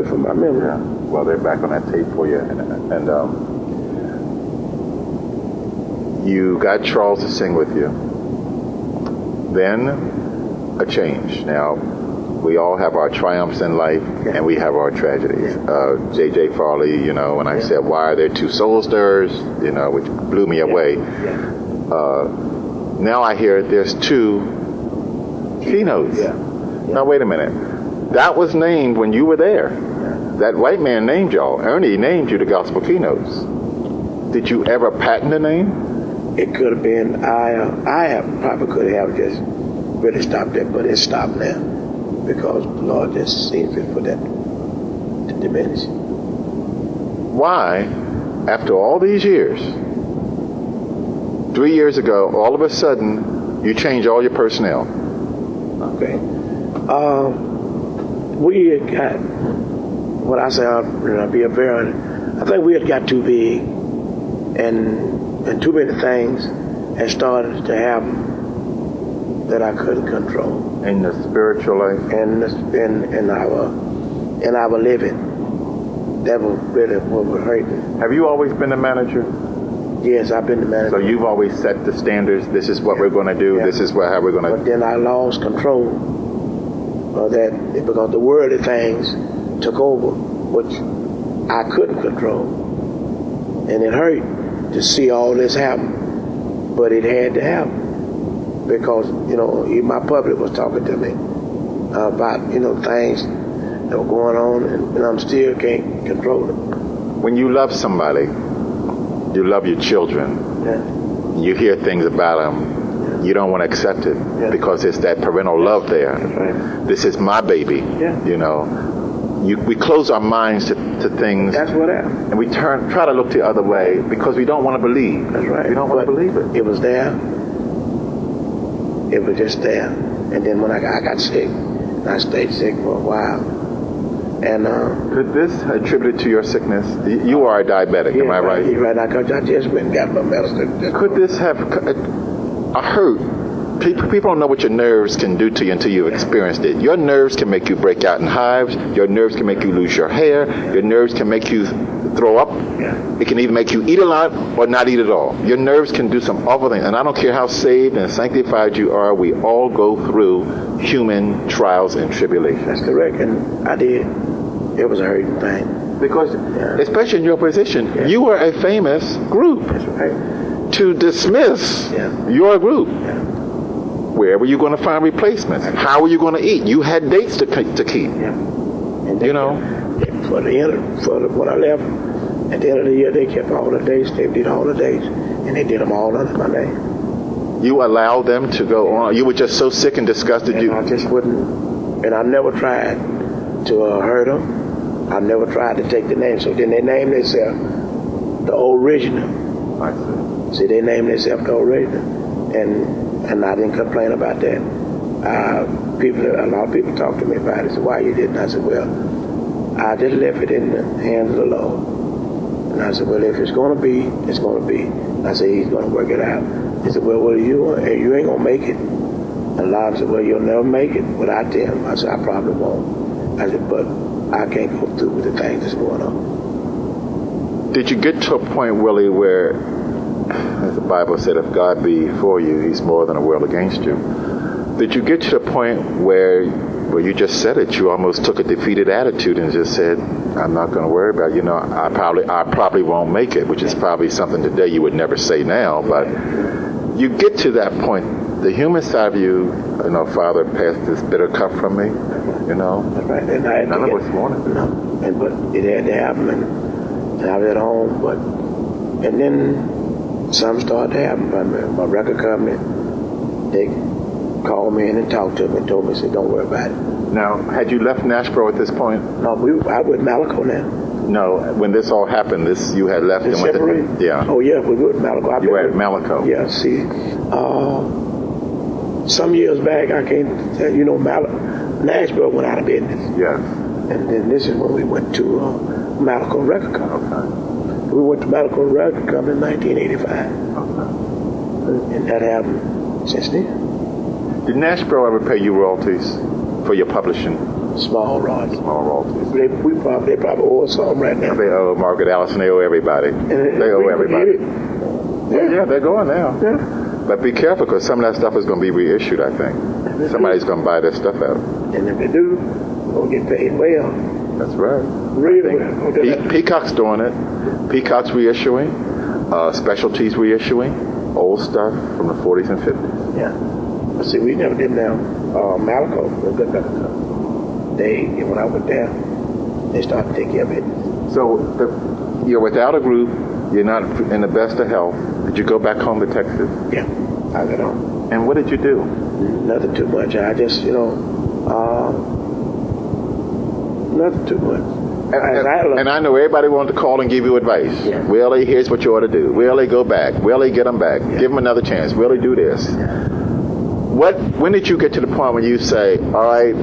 away from my memory. Yeah. Well, they're back on that tape for you. And you got Charles to sing with you. Then a change. Now, we all have our triumphs in life, and we have our tragedies. J.J. Farley, when I said, why are there two soul stirrers, which blew me away. Now I hear there's two keynotes. Now, wait a minute. That was named when you were there. That white man named y'all. Ernie named you the gospel keynotes. Did you ever patent a name? It could have been. I probably could have just really stopped it, but it's stopped now because the Lord just seems to put that to diminish. Why, after all these years, 3 years ago, all of a sudden, you change all your personnel? Okay. We had got, what I say, I think we had got too big, and too many things had started to happen that I couldn't control. In the spiritual life? In our living. That was really what was hurting. Have you always been a manager? Yes, I've been the manager. So you've always set the standards. This is what we're going to do. This is how we're going to. But then I lost control of that because the worldly things took over, which I couldn't control, and it hurt to see all this happen. But it had to happen because even my public was talking to me about things that were going on, and I still can't control them. When you love somebody, you love your children. You hear things about them. You don't want to accept it because it's that parental love there. Right. This is my baby. We close our minds to things. That's what happened. And we try to look the other way because we don't want to believe. That's right. We don't want to believe it. It was there. It was just there. And then when I got sick, I stayed sick for a while. And could this attribute to your sickness? You are a diabetic, am I right? You're right. I just went and got my medicine. Could this have a hurt? People don't know what your nerves can do to you until you've experienced it. Your nerves can make you break out in hives. Your nerves can make you lose your hair. Your nerves can make you throw up. It can even make you eat a lot or not eat at all. Your nerves can do some awful things. And I don't care how saved and sanctified you are, we all go through human trials and tribulations. That's correct, and I did. It was a hurting thing. Because, especially in your position, you were a famous group. That's right. To dismiss your group, where were you going to find replacements? How were you going to eat? You had dates to keep. And when I left, at the end of the year, they kept all the dates. They did all the dates, and they did them all under my name. You allowed them to go on? You were just so sick and disgusted? I just wouldn't, and I never tried to hurt them. I never tried to take the name. So then they named themselves the original. I see. They named themselves the original, and I didn't complain about that. A lot of people talked to me about it. Said, why you didn't? I said, well, I just left it in the hands of the Lord. And I said, well, if it's going to be, it's going to be. And I said, He's going to work it out. He said, well, you ain't going to make it. And a lot of them said, well, you'll never make it without them. I said, I probably won't. I said, but I can't go through with the things that's going on. Did you get to a point, Willie, where, as the Bible said, if God be for you, He's more than a world against you? Did you get to the point where you just said it, you almost took a defeated attitude and just said, I'm not going to worry about it. I probably won't make it, which is probably something today you would never say now, but you get to that point. The human side of you, Father, pass this bitter cup from me, That's right. And none of us wanted it. No, but it had to happen, and I was at home, and then something started to happen. My record company, they called me in and talked to me and told me, said, don't worry about it. Now, had you left Nashville at this point? No, I was with Malaco now. No, when this all happened, you had left and went to... Yeah. Oh, yeah, we were at Malaco. You were at Malaco. Yeah, see, some years back, I can't tell you, Nashville went out of business. Yes. And then this is when we went to Malaco Record Company. Okay. We went to Malaco Record Company in 1985. Okay. And that happened since then. Did Nashville ever pay you royalties for your publishing? Small royalties. Small royalties. They probably owe us some right now. They owe Margaret Allison. They owe everybody. They owe everybody. Yeah, they're going now. Yeah. But be careful, because some of that stuff is going to be reissued, I think. Somebody's going to buy that stuff out. And if they do, we'll get paid well. That's right. Really well. Peacock's doing it. Peacock's reissuing. Specialties reissuing. Old stuff from the 40s and 50s. Yeah. But see, we never did now. Malaco, a good Malaco. When I went there, they started to take care of it. So you're without a group. You're not in the best of health. Did you go back home to Texas? Yeah, I got home. And what did you do? Nothing too much. I just, nothing too much. And I know everybody wanted to call and give you advice. Yeah. Willie, here's what you ought to do. Willie, go back. Willie, get them back. Yeah. Give them another chance. Willie, do this. Yeah. When did you get to the point when you say, all right,